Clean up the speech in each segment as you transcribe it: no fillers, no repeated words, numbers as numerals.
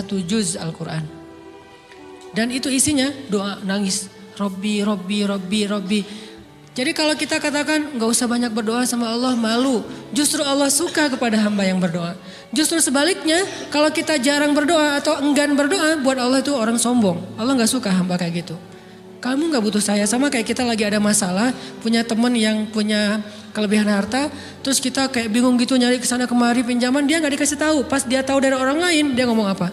1 juz Al-Quran. Dan itu isinya doa nangis. Robbi, Robbi, Robbi, Robbi. Jadi kalau kita katakan gak usah banyak berdoa sama Allah, malu. Justru Allah suka kepada hamba yang berdoa. Justru sebaliknya kalau kita jarang berdoa atau enggan berdoa, buat Allah itu orang sombong. Allah gak suka hamba kayak gitu. Kamu gak butuh saya, sama kayak kita lagi ada masalah, punya teman yang punya kelebihan harta, terus kita kayak bingung gitu nyari kesana kemari pinjaman, dia gak dikasih tahu. Pas dia tahu dari orang lain, dia ngomong apa?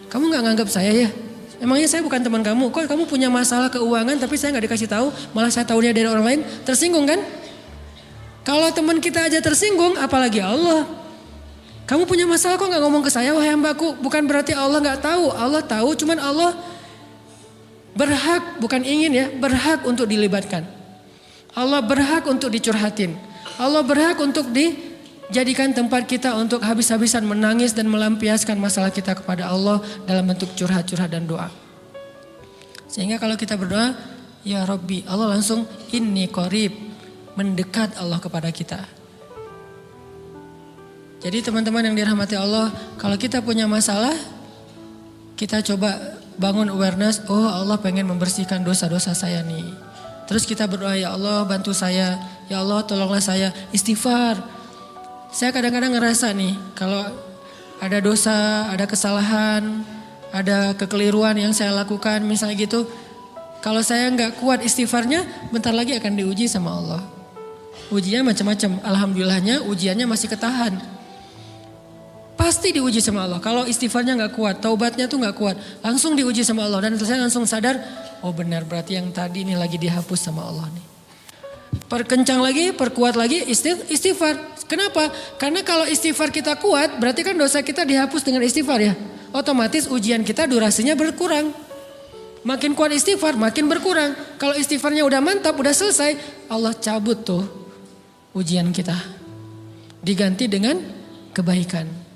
Kamu gak nganggap saya ya? Emangnya saya bukan teman kamu? Kok kamu punya masalah keuangan tapi saya gak dikasih tahu, malah saya tahu dia dari orang lain, tersinggung kan? Kalau teman kita aja tersinggung, apalagi Allah. Kamu punya masalah kok gak ngomong ke saya, wahai hambaku? Bukan berarti Allah gak tahu, Allah tahu, cuman Allah berhak, bukan ingin ya, berhak untuk dilibatkan. Allah berhak untuk dicurhatin. Allah berhak untuk dijadikan tempat kita untuk habis-habisan menangis dan melampiaskan masalah kita kepada Allah dalam bentuk curhat-curhat dan doa. Sehingga kalau kita berdoa, ya Rabbi, Allah langsung inni qarib, mendekat Allah kepada kita. Jadi teman-teman yang dirahmati Allah, kalau kita punya masalah, kita coba bangun awareness, oh Allah pengen membersihkan dosa-dosa saya nih. Terus kita berdoa, ya Allah bantu saya, ya Allah tolonglah saya, istighfar. Saya kadang-kadang ngerasa nih, kalau ada dosa, ada kesalahan, ada kekeliruan yang saya lakukan misalnya gitu. Kalau saya nggak kuat istighfarnya, bentar lagi akan diuji sama Allah. Ujinya macam-macam, alhamdulillahnya ujiannya masih ketahan. Pasti diuji sama Allah. Kalau istighfarnya gak kuat, taubatnya tuh gak kuat, langsung diuji sama Allah. Dan saya langsung sadar, oh benar berarti yang tadi ini lagi dihapus sama Allah nih. Perkencang lagi, perkuat lagi istighfar. Kenapa? Karena kalau istighfar kita kuat, berarti kan dosa kita dihapus dengan istighfar ya. Otomatis ujian kita durasinya berkurang. Makin kuat istighfar, makin berkurang. Kalau istighfarnya udah mantap, udah selesai, Allah cabut tuh ujian kita. Diganti dengan kebaikan.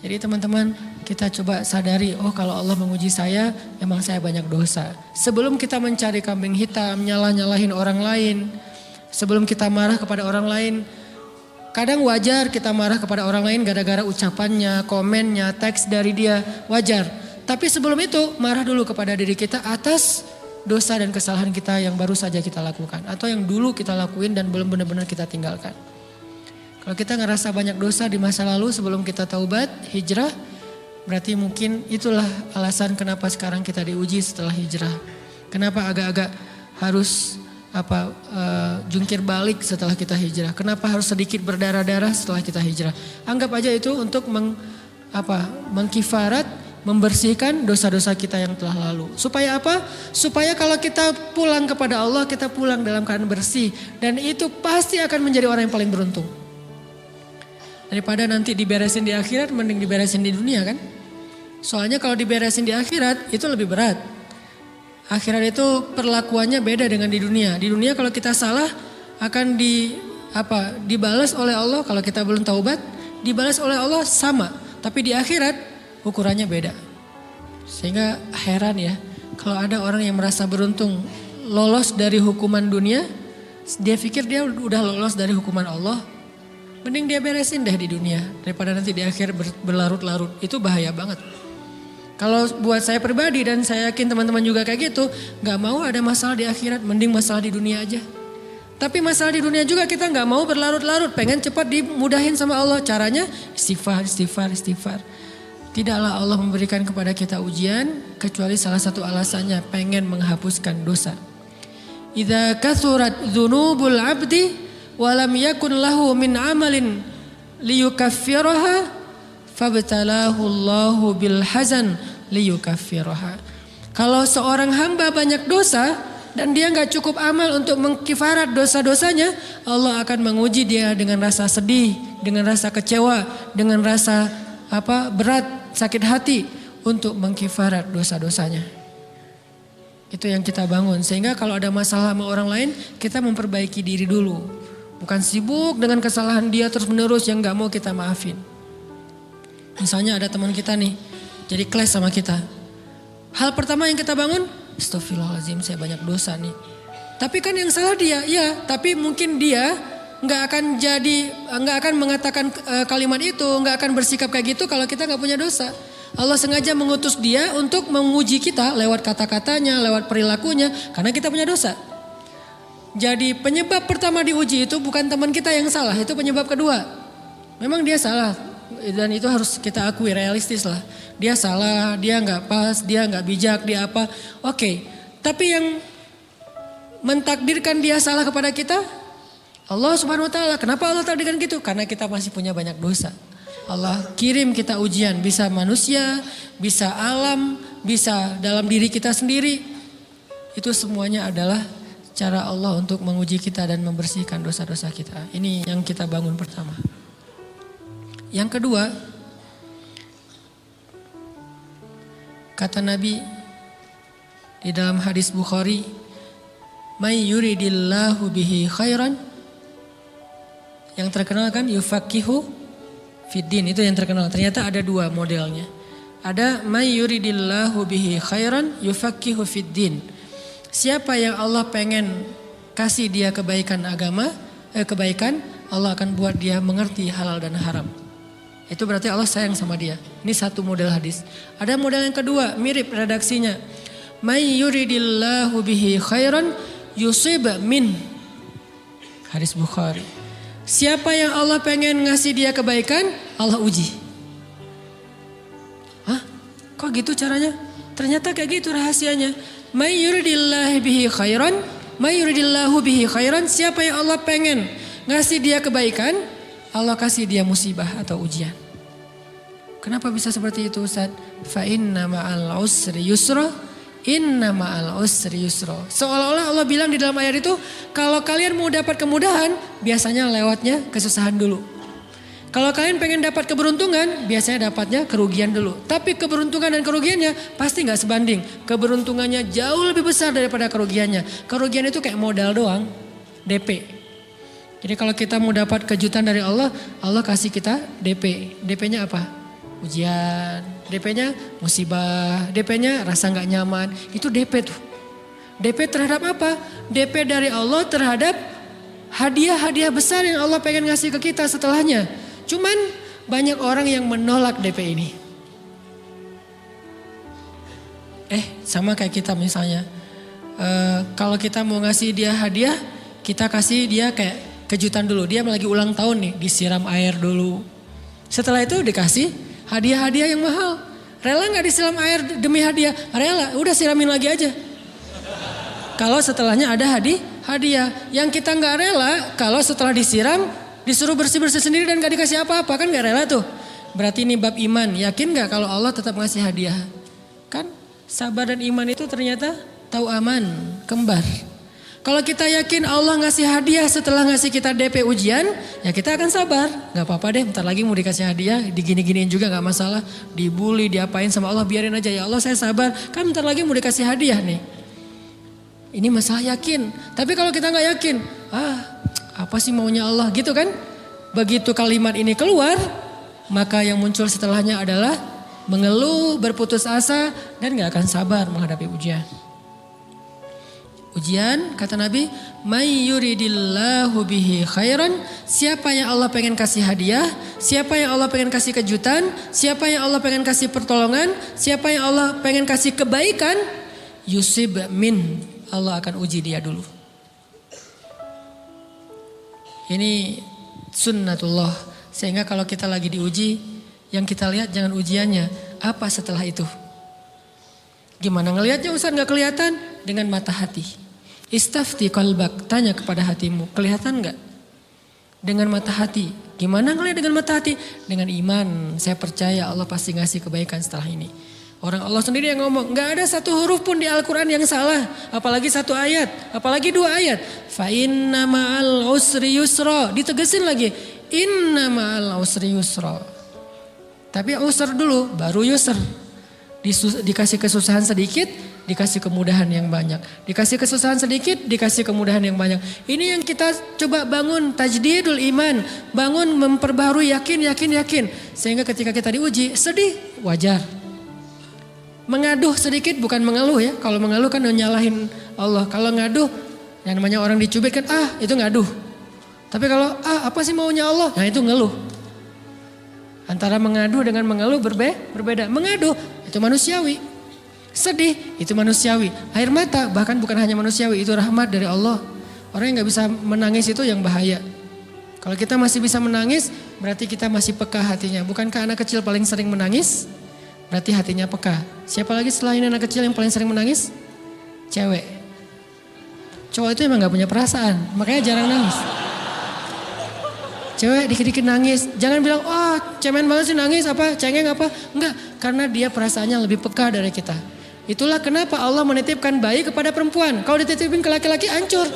Jadi teman-teman, kita coba sadari, oh kalau Allah menguji saya, emang saya banyak dosa. Sebelum kita mencari kambing hitam, nyalah-nyalahin orang lain, sebelum kita marah kepada orang lain, kadang wajar kita marah kepada orang lain gara-gara ucapannya, komennya, teks dari dia, wajar. Tapi sebelum itu, marah dulu kepada diri kita atas dosa dan kesalahan kita yang baru saja kita lakukan. Atau yang dulu kita lakuin dan belum benar-benar kita tinggalkan. Kalau kita ngerasa banyak dosa di masa lalu sebelum kita taubat, hijrah, berarti mungkin itulah alasan kenapa sekarang kita diuji setelah hijrah. Kenapa agak-agak harus jungkir balik setelah kita hijrah. Kenapa harus sedikit berdarah-darah setelah kita hijrah. Anggap aja itu untuk mengkifarat, membersihkan dosa-dosa kita yang telah lalu. Supaya apa? Supaya kalau kita pulang kepada Allah, kita pulang dalam keadaan bersih. Dan itu pasti akan menjadi orang yang paling beruntung. Daripada nanti diberesin di akhirat, mending diberesin di dunia kan. Soalnya kalau diberesin di akhirat itu lebih berat. Akhirat itu perlakuannya beda dengan di dunia. Di dunia kalau kita salah akan dibalas oleh Allah. Kalau kita belum taubat, dibalas oleh Allah sama. Tapi di akhirat ukurannya beda. Sehingga heran ya, kalau ada orang yang merasa beruntung lolos dari hukuman dunia, dia pikir dia udah lolos dari hukuman Allah. Mending dia beresin deh di dunia daripada nanti di akhir berlarut-larut. Itu bahaya banget. Kalau buat saya pribadi dan saya yakin teman-teman juga kayak gitu, gak mau ada masalah di akhirat, mending masalah di dunia aja. Tapi masalah di dunia juga kita gak mau berlarut-larut, pengen cepat dimudahin sama Allah. Caranya istighfar. Tidaklah Allah memberikan kepada kita ujian kecuali salah satu alasannya pengen menghapuskan dosa. Idza kathurat dzunubul 'abdi walam yakun lahu min amalin liyukaffiraha fabtalahu Allahu bil hazan liyukaffiraha. Kalau seorang hamba banyak dosa dan dia enggak cukup amal untuk mengkifarat dosa-dosanya, Allah akan menguji dia dengan rasa sedih, dengan rasa kecewa, dengan rasa berat, sakit hati untuk mengkifarat dosa-dosanya. Itu yang kita bangun. Sehingga kalau ada masalah sama orang lain, kita memperbaiki diri dulu. Bukan sibuk dengan kesalahan dia terus menerus yang gak mau kita maafin. Misalnya ada teman kita nih, jadi clash sama kita. Hal pertama yang kita bangun, astagfirullahaladzim saya banyak dosa nih. Tapi kan yang salah dia, ya. Tapi mungkin dia nggak akan mengatakan kalimat itu, nggak akan bersikap kayak gitu kalau kita nggak punya dosa. Allah sengaja mengutus dia untuk menguji kita lewat kata-katanya, lewat perilakunya, karena kita punya dosa. Jadi penyebab pertama diuji itu bukan teman kita yang salah, itu penyebab kedua. Memang dia salah dan itu harus kita akui, realistis lah. Dia salah, dia nggak pas, dia nggak bijak, dia apa. Oke, tapi yang mentakdirkan dia salah kepada kita Allah Subhanahu wa taala. Kenapa Allah takdirkan gitu? Karena kita masih punya banyak dosa. Allah kirim kita ujian, bisa manusia, bisa alam, bisa dalam diri kita sendiri. Itu semuanya adalah cara Allah untuk menguji kita dan membersihkan dosa-dosa kita. Ini yang kita bangun pertama. Yang kedua, kata Nabi di dalam hadis Bukhari, "May yuridillahu bihi khairan." Yang terkenal kan yufaqihu fiddin, itu yang terkenal. Ternyata ada dua modelnya. Ada may yuridillahu bihi khairan yufaqihu fiddin. Siapa yang Allah pengen kasih dia kebaikan agama, kebaikan, Allah akan buat dia mengerti halal dan haram. Itu berarti Allah sayang sama dia. Ini satu model hadis. Ada model yang kedua, mirip redaksinya. May yuridillahu bihi khairan yusib min. Hadis Bukhari. Siapa yang Allah pengen ngasih dia kebaikan, Allah uji. Hah? Kok gitu caranya? Ternyata kayak gitu rahasianya. May yuridillahu bihi khairan, may yuridillahu bihi khairan. Siapa yang Allah pengen ngasih dia kebaikan, Allah kasih dia musibah atau ujian. Kenapa bisa seperti itu, Ustaz? Fa inna ma'al usri yusra, inna ma'al usri yusra. Seolah-olah Allah bilang di dalam ayat itu, kalau kalian mau dapat kemudahan, biasanya lewatnya kesusahan dulu. Kalau kalian pengen dapat keberuntungan, biasanya dapatnya kerugian dulu. Tapi keberuntungan dan kerugiannya pasti gak sebanding. Keberuntungannya jauh lebih besar daripada kerugiannya. Kerugian itu kayak modal doang, DP. Jadi kalau kita mau dapat kejutan dari Allah, Allah kasih kita DP. DP-nya apa? Ujian. DP-nya musibah. DP-nya rasa gak nyaman. Itu DP tuh. DP terhadap apa? DP dari Allah terhadap hadiah-hadiah besar yang Allah pengen ngasih ke kita setelahnya. Cuman banyak orang yang menolak DP ini. Sama kayak kita misalnya. Kalau kita mau ngasih dia hadiah, kita kasih dia kayak kejutan dulu. Dia lagi ulang tahun nih, disiram air dulu. Setelah itu dikasih hadiah-hadiah yang mahal. Rela gak disiram air demi hadiah? Rela, udah siramin lagi aja. Kalau setelahnya ada hadiah. Yang kita gak rela, kalau setelah disiram, disuruh bersih-bersih sendiri dan gak dikasih apa-apa, kan gak rela tuh. Berarti ini bab iman. Yakin gak kalau Allah tetap ngasih hadiah? Kan sabar dan iman itu ternyata tahu aman, kembar. Kalau kita yakin Allah ngasih hadiah setelah ngasih kita DP ujian, ya kita akan sabar. Gak apa-apa deh, bentar lagi mau dikasih hadiah, digini-giniin juga gak masalah. Dibully, diapain sama Allah, biarin aja. Ya Allah saya sabar, kan bentar lagi mau dikasih hadiah nih. Ini masalah yakin. Tapi kalau kita gak yakin, apa sih maunya Allah gitu kan. Begitu kalimat ini keluar, maka yang muncul setelahnya adalah mengeluh, berputus asa, dan gak akan sabar menghadapi ujian. Ujian, kata Nabi, may yuridillahu bihi khairan. Siapa yang Allah pengen kasih hadiah, siapa yang Allah pengen kasih kejutan, siapa yang Allah pengen kasih pertolongan, siapa yang Allah pengen kasih kebaikan, yusib min, Allah akan uji dia dulu. Ini sunnatullah. Sehingga kalau kita lagi diuji, yang kita lihat jangan ujiannya, apa setelah itu. Gimana ngelihatnya Ustaz gak kelihatan? Dengan mata hati. Istafti qalbak, tanya kepada hatimu, kelihatan gak? Dengan mata hati. Gimana ngelihat dengan mata hati? Dengan iman, saya percaya Allah pasti ngasih kebaikan setelah ini. Orang Allah sendiri yang ngomong, gak ada satu huruf pun di Al-Quran yang salah. Apalagi satu ayat, apalagi dua ayat. Fa inna ma'al usri yusra, ditegesin lagi. Inna ma'al usri yusra. Tapi usr dulu, baru yusr. Dikasih kesusahan sedikit, dikasih kemudahan yang banyak. Dikasih kesusahan sedikit, dikasih kemudahan yang banyak. Ini yang kita coba bangun tajdidul iman. Bangun memperbarui yakin. Sehingga ketika kita diuji, sedih, wajar. Mengaduh sedikit bukan mengeluh ya. Kalau mengeluh kan nyalahin Allah. Kalau ngaduh, yang namanya orang dicubit kan, itu ngaduh. Tapi kalau apa sih maunya Allah? Nah itu ngeluh. Antara mengadu dengan mengeluh berbeda. Mengadu itu manusiawi. Sedih itu manusiawi. Air mata bahkan bukan hanya manusiawi, itu rahmat dari Allah. Orang yang gak bisa menangis itu yang bahaya. Kalau kita masih bisa menangis, berarti kita masih peka hatinya. Bukankah anak kecil paling sering menangis? Berarti hatinya peka. Siapa lagi selain anak kecil yang paling sering menangis? Cewek. Cowok itu emang gak punya perasaan, makanya jarang nangis. Cewek dikit-dikit nangis, jangan bilang, oh cemen banget sih nangis apa, cengeng apa. Enggak, karena dia perasaannya lebih peka dari kita. Itulah kenapa Allah menitipkan bayi kepada perempuan. Kalau dititipin ke laki-laki hancur.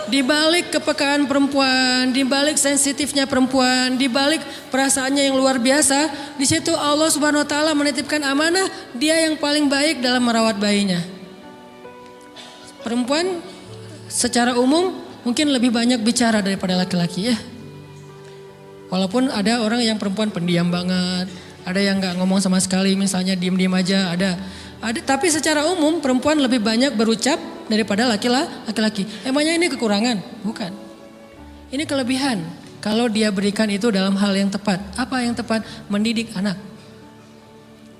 Di balik kepekaan perempuan, di balik sensitifnya perempuan, di balik perasaannya yang luar biasa, di situ Allah Subhanahu wa taala menitipkan amanah, dia yang paling baik dalam merawat bayinya. Perempuan secara umum mungkin lebih banyak bicara daripada laki-laki ya. Walaupun ada orang yang perempuan pendiam banget, ada yang nggak ngomong sama sekali, misalnya diem-diem aja, ada. Tapi secara umum perempuan lebih banyak berucap daripada laki-laki. Emangnya ini kekurangan? Bukan. Ini kelebihan. Kalau dia berikan itu dalam hal yang tepat. Apa yang tepat? Mendidik anak.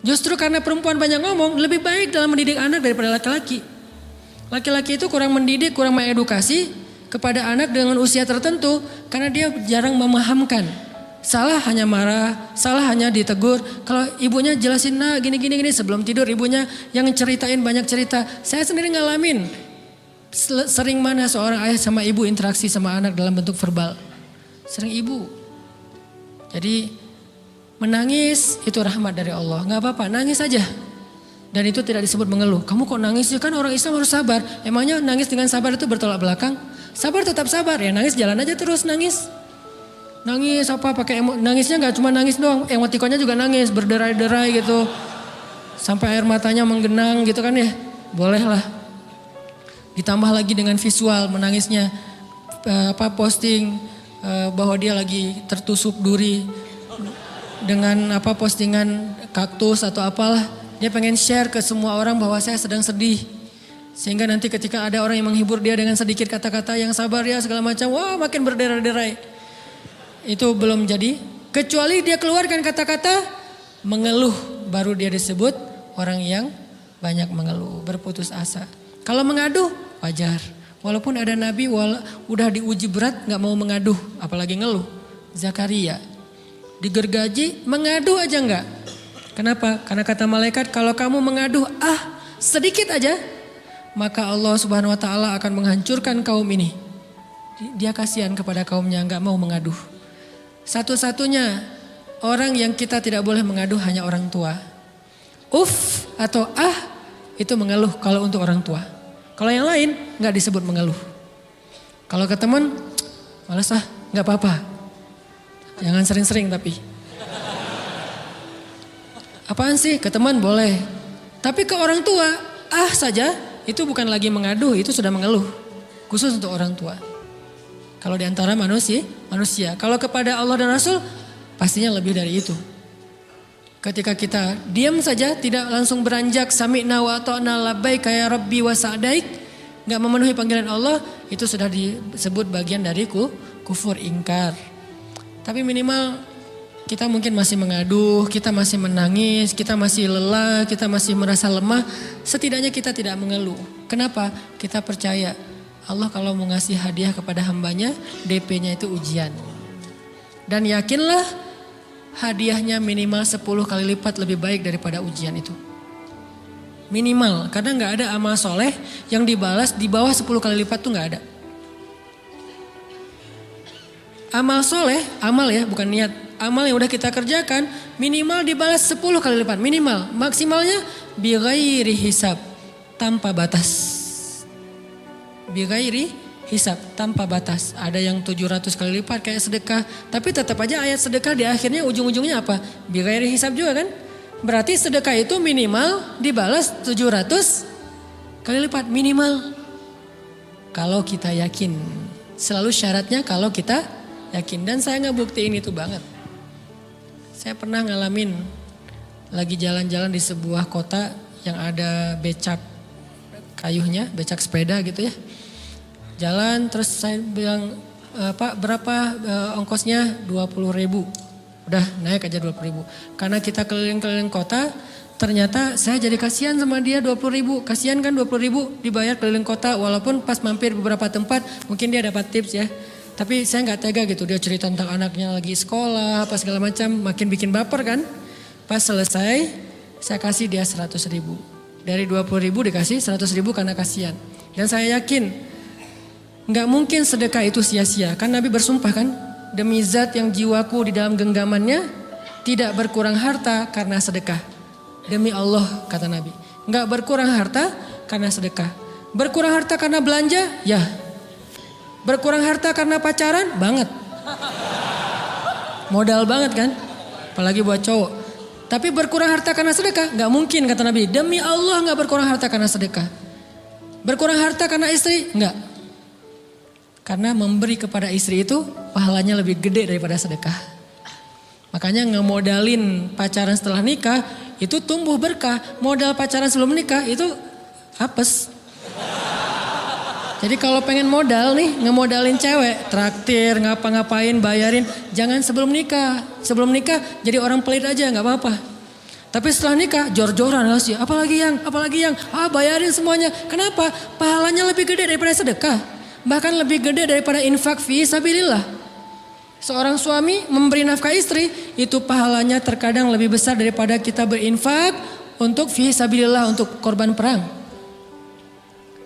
Justru karena perempuan banyak ngomong, lebih baik dalam mendidik anak daripada laki-laki. Laki-laki itu kurang mendidik, kurang mengedukasi kepada anak dengan usia tertentu karena dia jarang memahamkan. Salah hanya marah, salah hanya ditegur. Kalau ibunya jelasin, nah gini sebelum tidur ibunya yang ceritain banyak cerita. Saya sendiri ngalamin sering mana seorang ayah sama ibu interaksi sama anak dalam bentuk verbal. Sering ibu. Jadi menangis itu rahmat dari Allah. Gak apa-apa, nangis aja. Dan itu tidak disebut mengeluh. Kamu kok nangis sih? Kan orang Islam harus sabar. Emangnya nangis dengan sabar itu bertolak belakang? Sabar tetap sabar ya, nangis jalan aja terus nangis. Nangis apa pakai nangisnya nggak cuma nangis doang, emotikonnya juga nangis, berderai-derai gitu. Sampai air matanya menggenang gitu kan ya. Boleh lah. Ditambah lagi dengan visual menangisnya posting bahwa dia lagi tertusuk duri dengan postingan kaktus atau apalah. Dia pengen share ke semua orang bahwa saya sedang sedih. Sehingga nanti ketika ada orang yang menghibur dia dengan sedikit kata-kata yang sabar ya segala macam, wah makin berderai-derai. Itu belum jadi, kecuali dia keluarkan kata-kata mengeluh, baru dia disebut orang yang banyak mengeluh, berputus asa. Kalau mengadu wajar, walaupun ada nabi udah diuji berat gak mau mengaduh, apalagi ngeluh. Zakaria digergaji mengadu aja enggak. Kenapa? Karena kata malaikat kalau kamu mengaduh sedikit aja, maka Allah Subhanahu wa taala akan menghancurkan kaum ini. Dia kasihan kepada kaumnya gak mau mengaduh. Satu-satunya orang yang kita tidak boleh mengadu hanya orang tua. Atau itu mengeluh kalau untuk orang tua. Kalau yang lain gak disebut mengeluh. Kalau ke teman, malas gak apa-apa. Jangan sering-sering tapi. Apaan sih? Ke teman boleh. Tapi ke orang tua, saja itu bukan lagi mengadu, itu sudah mengeluh. Khusus untuk orang tua. Kalau di antara manusia. Kalau kepada Allah dan Rasul pastinya lebih dari itu. Ketika kita diam saja tidak langsung beranjak sami'na wa ata'na labbaik ya rabbi wa sa'daik, enggak memenuhi panggilan Allah, itu sudah disebut bagian dari kufur ingkar. Tapi minimal kita mungkin masih mengaduh, kita masih menangis, kita masih lelah, kita masih merasa lemah, setidaknya kita tidak mengeluh. Kenapa? Kita percaya Allah kalau mau ngasih hadiah kepada hambanya, DP-nya itu ujian. Dan yakinlah hadiahnya minimal 10 kali lipat lebih baik daripada ujian itu. Minimal, karena gak ada amal soleh yang dibalas di bawah 10 kali lipat tuh gak ada. Amal soleh, amal ya bukan niat. Amal yang udah kita kerjakan minimal dibalas 10 kali lipat. Minimal, maksimalnya bighairi hisab, tanpa batas. Bighairi hisab, tanpa batas. Ada yang 700 kali lipat kayak sedekah. Tapi tetap aja ayat sedekah di akhirnya ujung-ujungnya apa? Bighairi hisab juga kan? Berarti sedekah itu minimal dibalas 700 kali lipat. Minimal. Kalau kita yakin. Selalu syaratnya kalau kita yakin. Dan saya ngebuktiin itu banget. Saya pernah ngalamin lagi jalan-jalan di sebuah kota yang ada becak kayuhnya, becak sepeda gitu ya. Jalan terus saya bilang, Pak berapa ongkosnya? 20.000. Udah naik aja 20.000. Karena kita keliling-keliling kota, ternyata saya jadi kasihan sama dia 20.000. Kasihan kan 20.000 dibayar keliling kota, walaupun pas mampir beberapa tempat mungkin dia dapat tips ya. Tapi saya nggak tega gitu, dia cerita tentang anaknya lagi sekolah, apa segala macam, makin bikin baper kan. Pas selesai, saya kasih dia 100.000. Dari 20.000 dikasih 100.000 karena kasihan. Dan saya yakin, nggak mungkin sedekah itu sia-sia. Kan Nabi bersumpah kan, demi zat yang jiwaku di dalam genggamannya, tidak berkurang harta karena sedekah. Demi Allah kata Nabi, nggak berkurang harta karena sedekah. Berkurang harta karena belanja? Ya. Berkurang harta karena pacaran? Banget. Modal banget kan? Apalagi buat cowok. Tapi berkurang harta karena sedekah? Gak mungkin kata Nabi. Demi Allah gak berkurang harta karena sedekah. Berkurang harta karena istri? Enggak. Karena memberi kepada istri itu pahalanya lebih gede daripada sedekah. Makanya ngemodalin pacaran setelah nikah itu tumbuh berkah. Modal pacaran sebelum nikah itu apes. Jadi kalau pengen modal nih, ngemodalin cewek, traktir, ngapa-ngapain, bayarin, jangan sebelum nikah. Sebelum nikah jadi orang pelit aja, nggak apa-apa. Tapi setelah nikah, jor-joran sih. Apalagi yang, bayarin semuanya. Kenapa? Pahalanya lebih gede daripada sedekah. Bahkan lebih gede daripada infak fi sabilillah. Seorang suami memberi nafkah istri, itu pahalanya terkadang lebih besar daripada kita berinfak untuk fi sabilillah, untuk korban perang.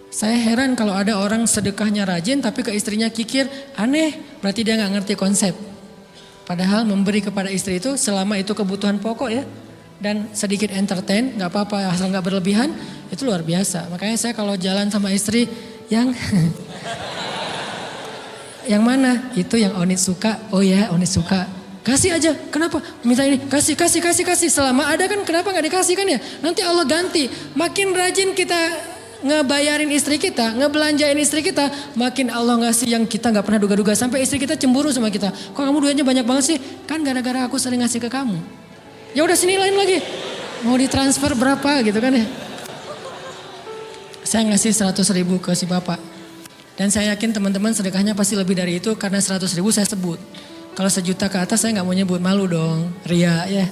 Saya heran kalau ada orang sedekahnya rajin tapi ke istrinya kikir, aneh, berarti dia nggak ngerti konsep. Padahal memberi kepada istri itu selama itu kebutuhan pokok ya, dan sedikit entertain, nggak apa-apa asal nggak berlebihan, itu luar biasa. Makanya saya kalau jalan sama istri yang yang mana? Itu yang Onit suka. Oh ya, Onit suka. Kasih aja. Kenapa? Minta ini. Kasih. Selama ada kan kenapa nggak dikasih kan ya? Nanti Allah ganti. Makin rajin kita ngebayarin istri kita, ngebelanjain istri kita, makin Allah ngasih yang kita nggak pernah duga-duga, sampai istri kita cemburu sama kita. Kok kamu duitnya banyak banget sih? Kan gara-gara aku sering ngasih ke kamu. Ya udah sini lain lagi. Mau ditransfer berapa gitu kan ya? Saya ngasih 100.000 ke si bapak. Dan saya yakin teman-teman sedekahnya pasti lebih dari itu karena 100.000 saya sebut. Kalau 1 juta ke atas saya nggak mau nyebut, malu dong, ria ya.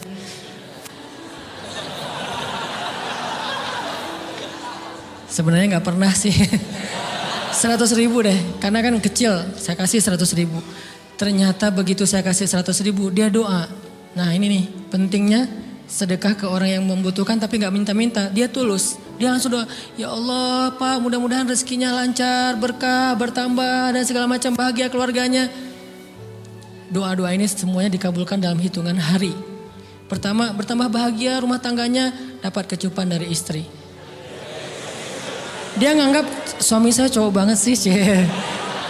Sebenarnya nggak pernah sih. 100.000 deh, karena kan kecil, saya kasih 100.000. Ternyata begitu saya kasih 100.000, dia doa. Nah ini nih pentingnya sedekah ke orang yang membutuhkan tapi nggak minta-minta, dia tulus. Dia langsung doa, ya Allah Pak mudah-mudahan rezekinya lancar, berkah, bertambah dan segala macam, bahagia keluarganya. Doa-doa ini semuanya dikabulkan dalam hitungan hari. Pertama, bertambah bahagia rumah tangganya, dapat kecupan dari istri. Dia nganggap suami saya cowok banget sih.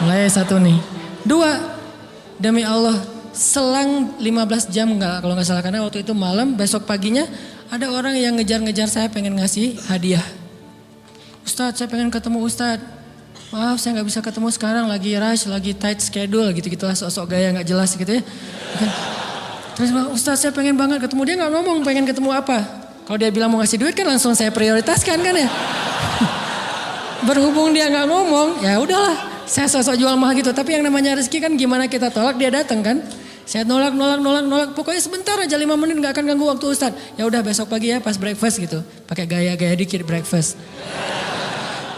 Mulai 1 nih. 2, demi Allah selang 15 jam kalau nggak salah, karena waktu itu malam, besok paginya ada orang yang ngejar-ngejar saya pengen ngasih hadiah. Ustadz saya pengen ketemu Ustadz. Maaf saya nggak bisa ketemu sekarang, lagi rush, lagi tight schedule gitu-gitulah, sok-sok gaya nggak jelas gitu ya. Terus Ustadz saya pengen banget ketemu, dia nggak ngomong pengen ketemu apa. Kalau dia bilang mau ngasih duit kan langsung saya prioritaskan kan ya. Berhubung dia nggak ngomong, ya udahlah, saya sosok jual mahal gitu. Tapi yang namanya rezeki kan gimana kita tolak, dia datang kan. Saya nolak. Pokoknya sebentar aja 5 menit nggak akan ganggu waktu Ustadz. Ya udah besok pagi ya pas breakfast gitu, pakai gaya-gaya dikit breakfast.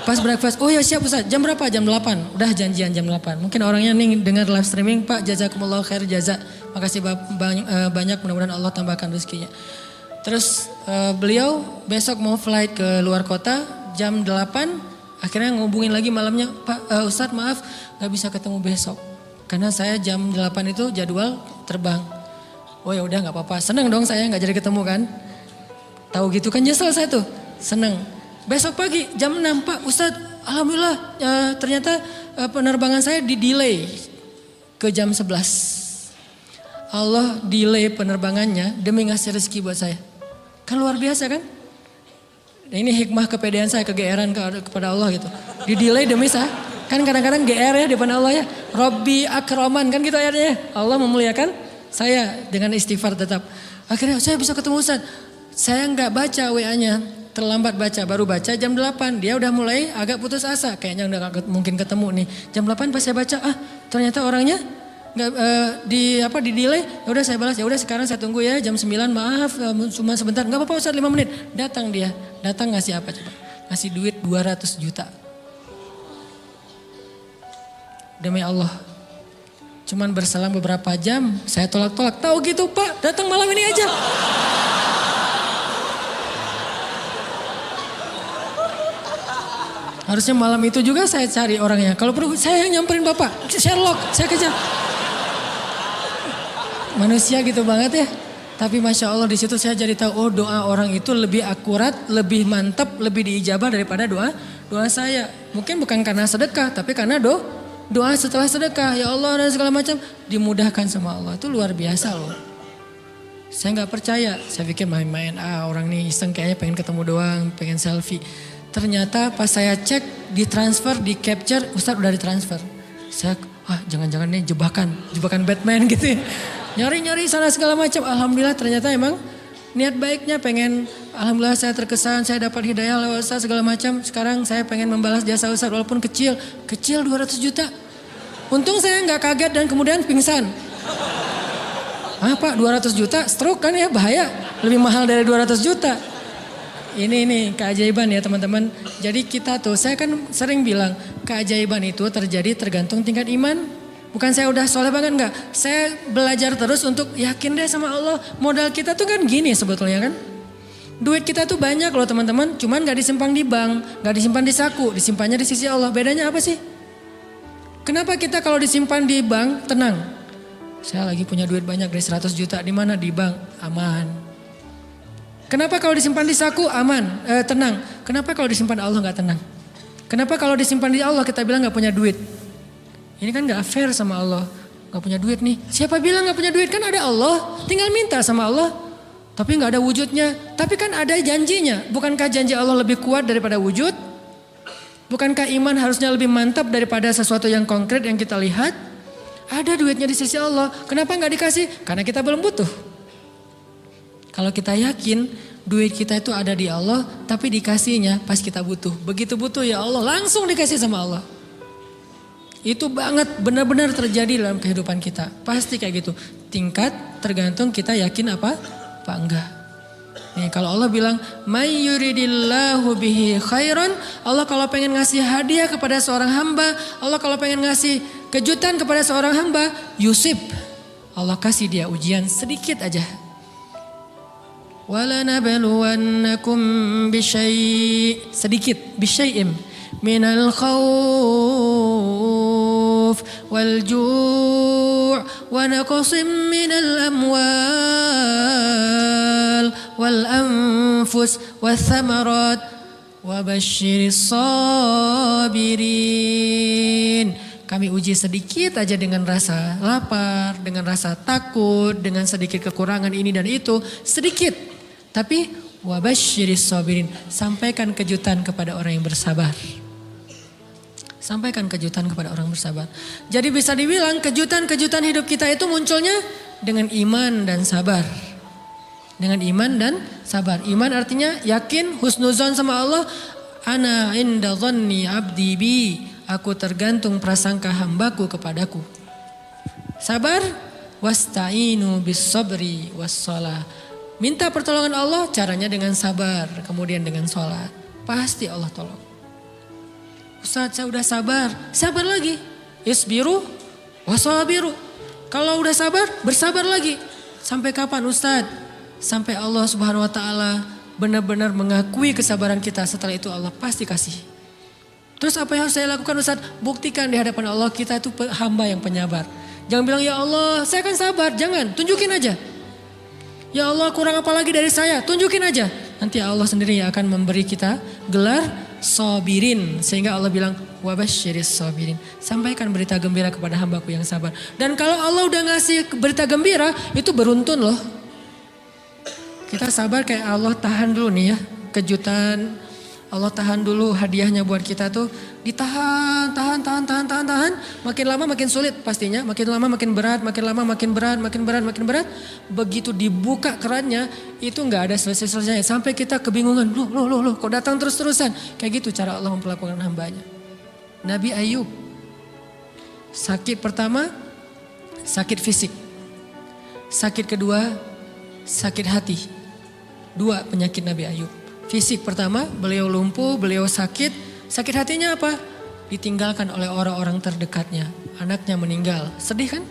Pas breakfast, oh ya siap Ustadz. Jam berapa? Jam 8. Udah janjian jam 8. Mungkin orangnya nih dengar live streaming, Pak jazakumullah khair jaza. Makasih banyak, mudah-mudahan Allah tambahkan rezekinya. Terus beliau besok mau flight ke luar kota jam 8. Akhirnya ngubungin lagi malamnya, Pak Ustadz maaf gak bisa ketemu besok. Karena saya jam 8 itu jadwal terbang. Oh ya udah gak apa-apa, seneng dong saya gak jadi ketemu kan. Tahu gitu kan nyesel saya tuh, seneng. Besok pagi jam 6, Pak Ustadz alhamdulillah ternyata penerbangan saya di-delay ke jam 11. Allah delay penerbangannya demi ngasih rezeki buat saya. Kan luar biasa kan. Nah, ini hikmah kepedean saya, kegeeran kepada Allah gitu. Di delay demi saya. Kan kadang-kadang GR ya di depan Allah ya. Robbi akraman kan gitu ayatnya. Allah memuliakan saya dengan istighfar tetap. Akhirnya saya bisa ketemu Ustaz. Saya nggak baca WA-nya. terlambat baca, baru baca jam 8. Dia udah mulai agak putus asa, kayaknya udah gak mungkin ketemu nih. Jam 8 pas saya baca, ternyata orangnya nggak di delay. Ya udah saya balas, ya udah sekarang saya tunggu ya jam 9, maaf cuma sebentar. Enggak apa-apa Ustaz, 5 menit. Datang dia, datang ngasih apa coba? Ngasih duit 200 juta. Demi Allah. Cuman berselang beberapa jam, saya tolak-tolak. Tahu gitu Pak, datang malam ini aja. Harusnya malam itu juga saya cari orangnya. Kalau perlu saya yang nyamperin Bapak. Sherlock, saya kejar. Manusia gitu banget ya. Tapi Masya Allah di situ saya jadi tahu, oh doa orang itu lebih akurat, lebih mantap, lebih diijabah daripada doa saya. Mungkin bukan karena sedekah, tapi karena doa setelah sedekah. Ya Allah dan segala macam dimudahkan sama Allah. Itu luar biasa loh. Saya nggak percaya. Saya pikir main-main, orang nih iseng kayaknya pengen ketemu doang, pengen selfie. Ternyata pas saya cek, ditransfer, di capture, Ustadz udah ditransfer. Saya, jangan-jangan nih jebakan Batman gitu ya. Nyari-nyari sana segala macam. Alhamdulillah ternyata emang niat baiknya pengen, alhamdulillah saya terkesan, saya dapat hidayah lewat Ustadz segala macam. Sekarang saya pengen membalas jasa Ustadz walaupun kecil 200 juta. Untung saya nggak kaget dan kemudian pingsan. Pak 200 juta stroke kan ya, bahaya. Lebih mahal dari 200 juta. Ini keajaiban ya teman-teman. Jadi kita tuh, saya kan sering bilang keajaiban itu terjadi tergantung tingkat iman. Bukan saya udah soleh banget, enggak. Saya belajar terus untuk yakin deh sama Allah. Modal kita tuh kan gini sebetulnya kan. Duit kita tuh banyak loh teman-teman. Cuman gak disimpan di bank, gak disimpan di saku. Disimpannya di sisi Allah. Bedanya apa sih? Kenapa kita kalau disimpan di bank tenang? Saya lagi punya duit banyak dari 100 juta. Di mana? Di bank. Aman. Kenapa kalau disimpan di saku aman, tenang? Kenapa kalau disimpan di Allah gak tenang? Kenapa kalau disimpan di Allah kita bilang gak punya duit? Ini kan gak fair sama Allah. Gak punya duit nih. Siapa bilang gak punya duit? Kan ada Allah. Tinggal minta sama Allah. Tapi gak ada wujudnya. Tapi kan ada janjinya. Bukankah janji Allah lebih kuat daripada wujud? Bukankah iman harusnya lebih mantap daripada sesuatu yang konkret yang kita lihat? Ada duitnya di sisi Allah. Kenapa gak dikasih? Karena kita belum butuh. Kalau kita yakin duit kita itu ada di Allah, tapi dikasihnya pas kita butuh. Begitu butuh ya Allah langsung dikasih sama Allah. Itu banget benar-benar terjadi dalam kehidupan kita. Pasti kayak gitu. Tingkat tergantung kita yakin apa enggak. Nih kalau Allah bilang, "May yuridillahu bihi khairan", Allah kalau pengen ngasih hadiah kepada seorang hamba, Allah kalau pengen ngasih kejutan kepada seorang hamba, yusib. Allah kasih dia ujian sedikit aja. وَلَنَبْلُوَنَّكُمْ بِشَيْءٍ sedikit بِشَيْءٍ مِنَ الْخَوْفِ وَالْجُوعِ وَنَقْصٍ مِنَ الْأَمْوَالِ وَالْأَنْفُسِ وَالثَّمَرَاتِ وَبَشِّرِ الصَّابِرِينَ. Kami uji sedikit aja dengan rasa lapar, dengan rasa takut, dengan sedikit kekurangan ini dan itu, sedikit. Tapi wabasyiris sabirin, sampaikan kejutan kepada orang yang bersabar. Sampaikan kejutan kepada orang bersabar. Jadi bisa dibilang kejutan-kejutan hidup kita itu munculnya dengan iman dan sabar. Dengan iman dan sabar. Iman artinya yakin, husnuzon sama Allah. Ana inda dhanni abdi bi. Aku tergantung prasangka hambaku kepadaku. Sabar, wasta'inu bis sabri was shalah. Minta pertolongan Allah, caranya dengan sabar, kemudian dengan sholat. Pasti Allah tolong. Ustaz, saya udah sabar lagi. Isbiru wasabiru. Kalau udah sabar, bersabar lagi. Sampai kapan Ustaz? Sampai Allah Subhanahu wa taala benar-benar mengakui kesabaran kita. Setelah itu Allah pasti kasih. Terus apa yang harus saya lakukan Ustaz? Buktikan di hadapan Allah kita itu hamba yang penyabar. Jangan bilang ya Allah saya akan sabar. Jangan, tunjukin aja. Ya Allah kurang apa lagi dari saya? Tunjukin aja. Nanti Allah sendiri yang akan memberi kita gelar sabirin. Sehingga Allah bilang wabasyiris sabirin. Sampaikan berita gembira kepada hambaku yang sabar. Dan kalau Allah udah ngasih berita gembira itu beruntun loh. Kita sabar kayak Allah tahan dulu nih ya kejutan. Allah tahan dulu hadiahnya buat kita tuh Ditahan, tahan. Makin lama makin sulit pastinya. Makin lama makin berat, makin lama makin berat. Begitu dibuka kerannya, itu nggak ada selesai-selesainya. Sampai kita kebingungan, loh, kok datang terus-terusan. Kayak gitu cara Allah memperlakukan hambanya. Nabi Ayub, sakit pertama, sakit fisik. Sakit kedua, sakit hati. 2 penyakit Nabi Ayub. Fisik pertama, beliau lumpuh, beliau sakit. Sakit hatinya apa? Ditinggalkan oleh orang-orang terdekatnya. Anaknya meninggal. Sedih kan?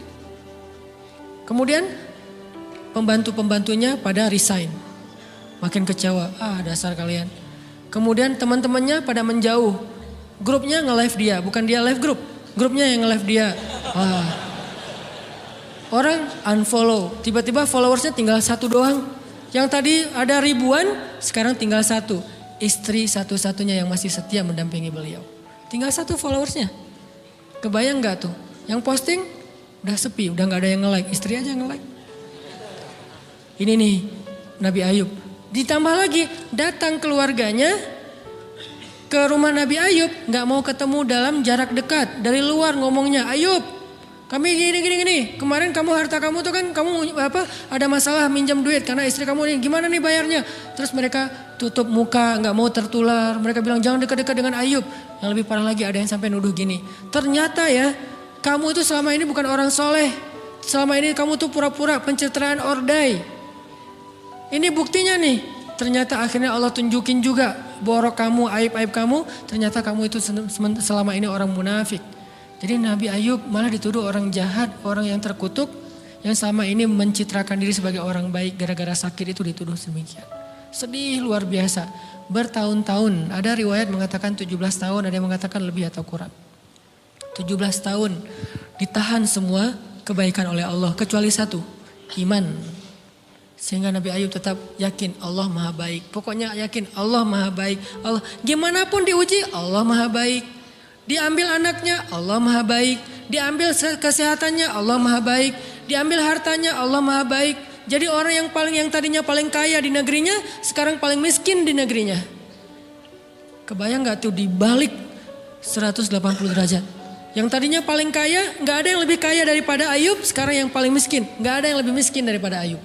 Kemudian pembantu-pembantunya pada resign. Makin kecewa. Dasar kalian. Kemudian teman-temannya pada menjauh. Grupnya nge-live dia. Bukan dia live grup. Grupnya yang nge-live dia. Orang unfollow. Tiba-tiba followersnya tinggal 1 doang. Yang tadi ada ribuan, sekarang tinggal 1. Istri satu-satunya yang masih setia mendampingi beliau. Tinggal 1 followersnya. Kebayang gak tuh? Yang posting udah sepi, udah gak ada yang nge-like. Istri aja yang nge-like. Ini nih Nabi Ayub. Ditambah lagi datang keluarganya ke rumah Nabi Ayub. Gak mau ketemu dalam jarak dekat. Dari luar ngomongnya, Ayub, kami gini. Kemarin kamu harta kamu tuh kan kamu ada masalah minjam duit karena istri kamu nih. Gimana nih bayarnya? Terus mereka tutup muka, nggak mau tertular. Mereka bilang jangan dekat-dekat dengan Ayub. Yang lebih parah lagi ada yang sampai nuduh gini. Ternyata ya kamu itu selama ini bukan orang soleh. Selama ini kamu tuh pura-pura pencitraan ordai. Ini buktinya nih. Ternyata akhirnya Allah tunjukin juga borok kamu, aib-aib kamu. Ternyata kamu itu selama ini orang munafik. Jadi Nabi Ayub malah dituduh orang jahat, orang yang terkutuk, yang selama ini mencitrakan diri sebagai orang baik gara-gara sakit itu dituduh demikian. Sedih luar biasa, bertahun-tahun, ada riwayat mengatakan 17 tahun, ada yang mengatakan lebih atau kurang. 17 tahun ditahan semua kebaikan oleh Allah, kecuali 1, iman. Sehingga Nabi Ayub tetap yakin Allah maha baik, pokoknya yakin Allah maha baik. Allah gimana pun diuji, Allah maha baik. Diambil anaknya, Allah maha baik. Diambil kesehatannya, Allah maha baik. Diambil hartanya, Allah maha baik. Jadi orang yang tadinya paling kaya di negerinya, sekarang paling miskin di negerinya. Kebayang gak tuh dibalik 180 derajat. Yang tadinya paling kaya, gak ada yang lebih kaya daripada Ayub, sekarang yang paling miskin. Gak ada yang lebih miskin daripada Ayub.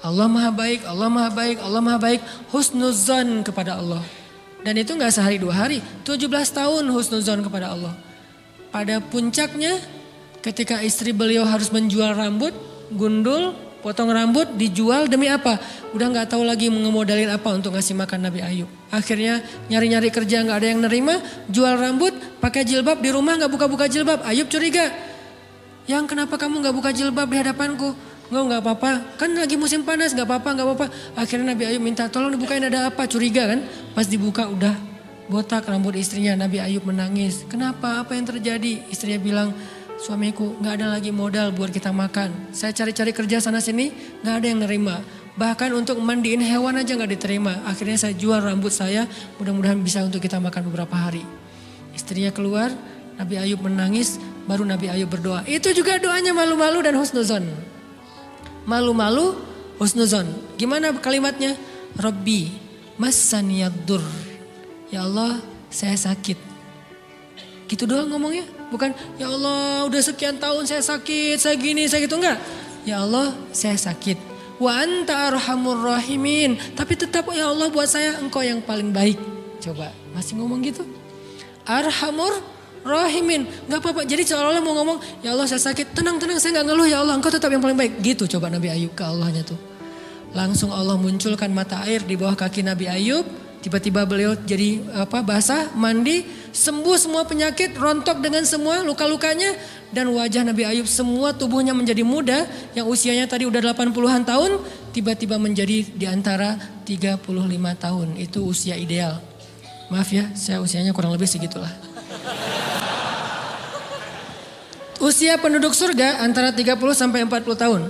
Allah maha baik, Allah maha baik, Allah maha baik. Husnuzan kepada Allah. Dan itu gak sehari 2 hari, 17 tahun husnuzon kepada Allah. Pada puncaknya ketika istri beliau harus menjual rambut, gundul, potong rambut, dijual demi apa? Udah gak tahu lagi ngemodalin apa untuk ngasih makan Nabi Ayub. Akhirnya nyari-nyari kerja gak ada yang nerima, jual rambut, pakai jilbab, di rumah gak buka-buka jilbab. Ayub curiga, yang kenapa kamu gak buka jilbab di hadapanku? Enggak apa-apa, kan lagi musim panas, gak apa-apa. Akhirnya Nabi Ayub minta tolong dibukain, ada apa, curiga kan. Pas dibuka udah botak rambut istrinya. Nabi Ayub menangis, kenapa, apa yang terjadi? Istrinya bilang, suamiku gak ada lagi modal buat kita makan. Saya cari-cari kerja sana sini, gak ada yang nerima. Bahkan untuk mandiin hewan aja gak diterima. Akhirnya saya jual rambut saya, mudah-mudahan bisa untuk kita makan beberapa hari. Istrinya keluar, Nabi Ayub menangis, baru Nabi Ayub berdoa. Itu juga doanya malu-malu dan husnuzon. Malu-malu, husnuzon. Gimana kalimatnya? Rabbi massaniyaddur. Ya Allah, saya sakit. Gitu doang ngomongnya. Bukan, ya Allah udah sekian tahun saya sakit, saya gini, saya gitu. Enggak. Ya Allah, saya sakit. Wa anta arhamur rahimin. Tapi tetap ya Allah buat saya engkau yang paling baik. Coba, masih ngomong gitu? Arhamur rahimin, gak apa-apa. Jadi seolah-olah mau ngomong, ya Allah saya sakit, tenang, saya gak ngeluh ya Allah, engkau tetap yang paling baik. Gitu coba Nabi Ayub ke Allahnya tuh. Langsung Allah munculkan mata air di bawah kaki Nabi Ayub. Tiba-tiba beliau jadi basah, mandi, sembuh semua penyakit, rontok dengan semua luka-lukanya. Dan wajah Nabi Ayub semua tubuhnya menjadi muda. Yang usianya tadi udah 80-an tahun, tiba-tiba menjadi di antara 35 tahun. Itu usia ideal. Maaf ya, saya usianya kurang lebih segitulah. Usia penduduk surga antara 30 sampai 40 tahun.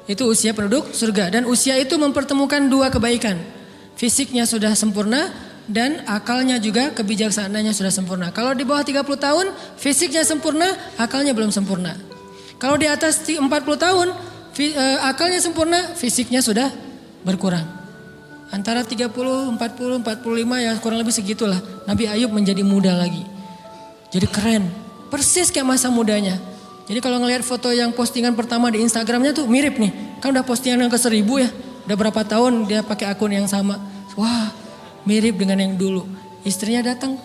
Itu usia penduduk surga. Dan usia itu mempertemukan 2 kebaikan. Fisiknya sudah sempurna dan akalnya juga kebijaksanaannya sudah sempurna. Kalau di bawah 30 tahun fisiknya sempurna, akalnya belum sempurna. Kalau di atas 40 tahun akalnya sempurna, fisiknya sudah berkurang. Antara 30, 40, 45 ya kurang lebih segitulah. Nabi Ayub menjadi muda lagi. Jadi keren. Persis kayak masa mudanya. Jadi kalau ngelihat foto yang postingan pertama di Instagramnya tuh mirip nih. Kan udah postingan yang ke 1000 ya. Udah berapa tahun dia pakai akun yang sama. Wah mirip dengan yang dulu. Istrinya datang.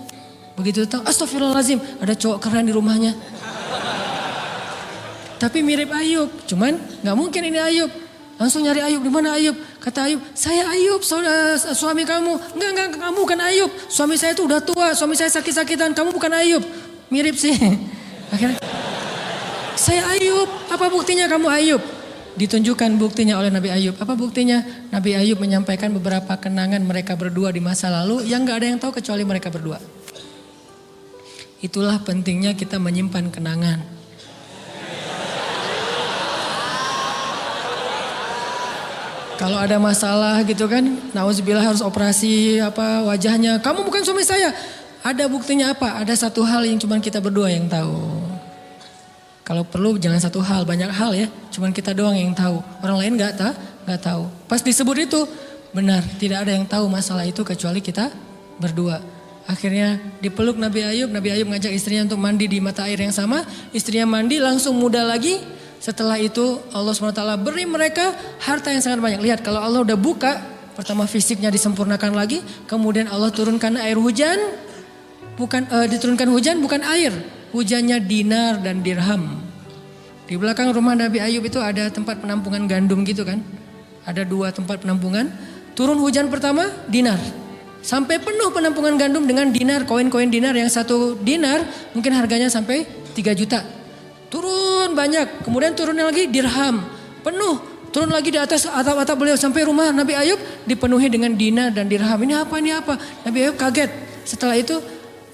Begitu datang, astagfirullahaladzim. Ada cowok keren di rumahnya. Tapi mirip Ayub. Cuman gak mungkin ini Ayub. Langsung nyari Ayub, di mana Ayub? Kata Ayub, saya Ayub, suami kamu. Enggak, kamu bukan Ayub. Suami saya itu udah tua, suami saya sakit-sakitan, kamu bukan Ayub. Mirip sih. Akhirnya, saya Ayub, apa buktinya kamu Ayub? Ditunjukkan buktinya oleh Nabi Ayub. Apa buktinya? Nabi Ayub menyampaikan beberapa kenangan mereka berdua di masa lalu yang gak ada yang tahu kecuali mereka berdua. Itulah pentingnya kita menyimpan kenangan. Kalau ada masalah gitu kan, nauzubillah harus operasi apa wajahnya. Kamu bukan suami saya. Ada buktinya apa? Ada satu hal yang cuma kita berdua yang tahu. Kalau perlu jangan satu hal, banyak hal ya. Cuma kita doang yang tahu. Orang lain nggak tahu. Pas disebut itu benar, tidak ada yang tahu masalah itu kecuali kita berdua. Akhirnya dipeluk Nabi Ayub ngajak istrinya untuk mandi di mata air yang sama. Istrinya mandi langsung muda lagi. Setelah itu Allah SWT beri mereka harta yang sangat banyak. Lihat kalau Allah udah buka, pertama fisiknya disempurnakan lagi. Kemudian Allah turunkan air hujan, diturunkan hujan bukan air. Hujannya dinar dan dirham. Di belakang rumah Nabi Ayub itu ada tempat penampungan gandum gitu kan. Ada 2 tempat penampungan. Turun hujan pertama dinar. Sampai penuh penampungan gandum dengan dinar, koin-koin dinar yang 1 dinar mungkin harganya sampai 3 juta. Turun banyak, kemudian turunnya lagi dirham, penuh. Turun lagi di atas atap-atap beliau sampai rumah Nabi Ayub dipenuhi dengan dinar dan dirham. Ini apa? Nabi Ayub kaget. Setelah itu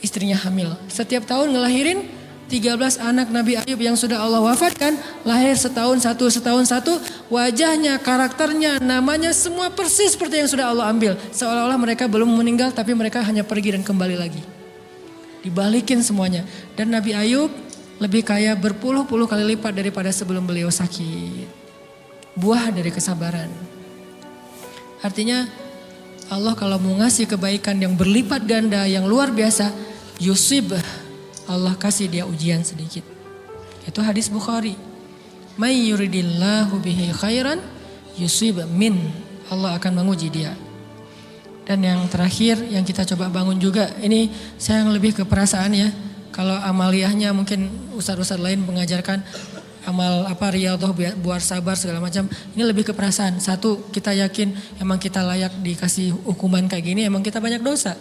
istrinya hamil. Setiap tahun ngelahirin 13 anak Nabi Ayub yang sudah Allah wafatkan. Lahir setahun satu. Wajahnya, karakternya, namanya semua persis seperti yang sudah Allah ambil. Seolah-olah mereka belum meninggal tapi mereka hanya pergi dan kembali lagi. Dibalikin semuanya. Dan Nabi Ayub lebih kaya berpuluh-puluh kali lipat daripada sebelum beliau sakit. Buah dari kesabaran. Artinya Allah kalau mau ngasih kebaikan yang berlipat ganda, yang luar biasa, yusib, Allah kasih dia ujian sedikit. Itu hadis Bukhari. May yuridillahu bihi khairan yusib min. Allah akan menguji dia. Dan yang terakhir yang kita coba bangun juga, ini saya yang lebih ke perasaan ya. Kalau amaliyahnya mungkin ustadz-ustadz lain mengajarkan amal riyadhah buat sabar segala macam. Ini lebih ke perasaan. Satu, kita yakin emang kita layak dikasih hukuman kayak gini, emang kita banyak dosa.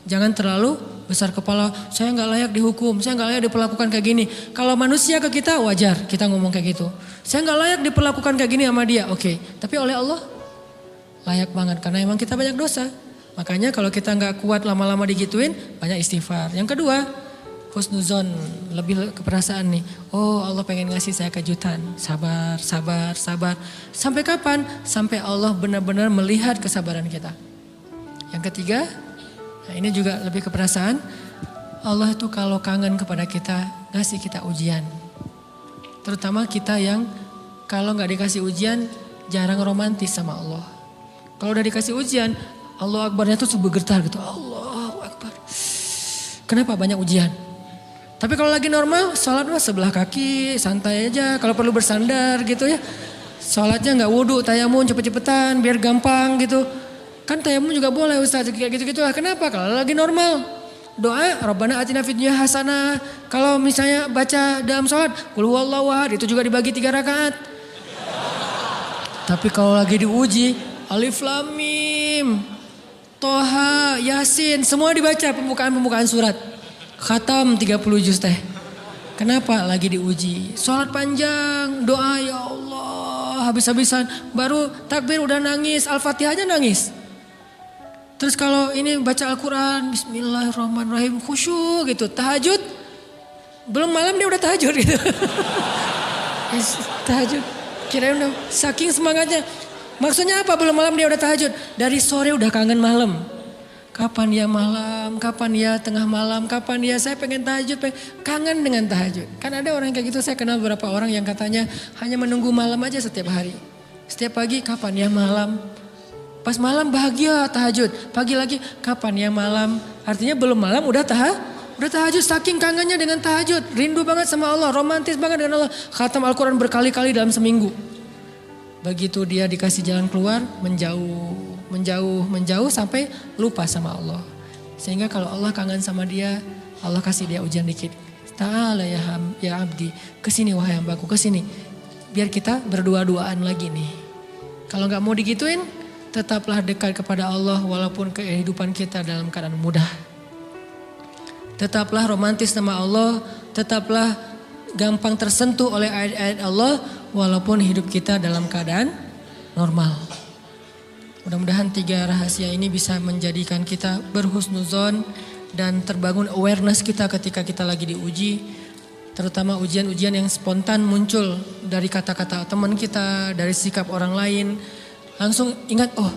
Jangan terlalu besar kepala, saya nggak layak dihukum, saya nggak layak diperlakukan kayak gini. Kalau manusia ke kita wajar kita ngomong kayak gitu. Saya nggak layak diperlakukan kayak gini sama dia, oke. Tapi oleh Allah layak banget karena emang kita banyak dosa. Makanya kalau kita nggak kuat lama-lama digituin, banyak istighfar. Yang kedua, husnuzon, lebih ke perasaan nih. Oh Allah pengen ngasih saya kejutan. Sabar. Sampai kapan? Sampai Allah benar-benar melihat kesabaran kita. Yang ketiga, nah ini juga lebih ke perasaan. Allah itu kalau kangen kepada kita, ngasih kita ujian. Terutama kita yang kalau gak dikasih ujian, jarang romantis sama Allah. Kalau udah dikasih ujian, Allah Akbarnya tuh bergetar gitu. Allahu Akbar. Kenapa banyak ujian? Tapi kalau lagi normal, sholat sebelah kaki, santai aja. Kalau perlu bersandar gitu ya. Sholatnya gak wudhu, tayamum cepet-cepetan biar gampang gitu. Kan tayamum juga boleh Ustaz, kayak gitu-gitu lah. Kenapa? Kalau lagi normal. Doa, Rabbana atina fid dunya hasanah. Kalau misalnya baca dalam sholat, qul huwallahu ahad, itu juga dibagi 3 rakaat. Tapi kalau lagi diuji, Alif Lam Mim, Toha, Yasin, semua dibaca pembukaan surat. Khatam 30 juz teh. Kenapa? Lagi diuji. Sholat panjang, doa ya Allah habis-habisan. Baru takbir udah nangis, Al-Fatihah aja nangis. Terus kalau ini baca Al-Quran, Bismillahirrahmanirrahim, khusyuk gitu. Tahajud, belum malam dia udah tahajud gitu. Tahajud, kirain udah saking semangatnya. Maksudnya apa belum malam dia udah tahajud? Dari sore udah kangen malam. Kapan ya malam, kapan ya tengah malam, kapan ya saya pengen tahajud, kangen dengan tahajud. Kan ada orang kayak gitu, saya kenal beberapa orang yang katanya hanya menunggu malam aja setiap hari. Setiap pagi kapan ya malam. Pas malam bahagia tahajud. Pagi lagi kapan ya malam? Artinya belum malam udah tahajud. Saking kangennya dengan tahajud. Rindu banget sama Allah. Romantis banget dengan Allah. Khatam Al-Quran berkali-kali dalam seminggu. Begitu dia dikasih jalan keluar menjauh sampai lupa sama Allah. Sehingga kalau Allah kangen sama dia, Allah kasih dia ujian dikit. Ta'ala ya abdi, kesini wahai hambaku, kesini. Biar kita berdua-duaan lagi nih. Kalau gak mau digituin, tetaplah dekat kepada Allah walaupun kehidupan kita dalam keadaan mudah. Tetaplah romantis sama Allah, tetaplah gampang tersentuh oleh ayat-ayat Allah walaupun hidup kita dalam keadaan normal. Mudah-mudahan 3 rahasia ini bisa menjadikan kita berhusnuzon dan terbangun awareness kita ketika kita lagi diuji. Terutama ujian-ujian yang spontan muncul dari kata-kata teman kita, dari sikap orang lain. Langsung ingat, oh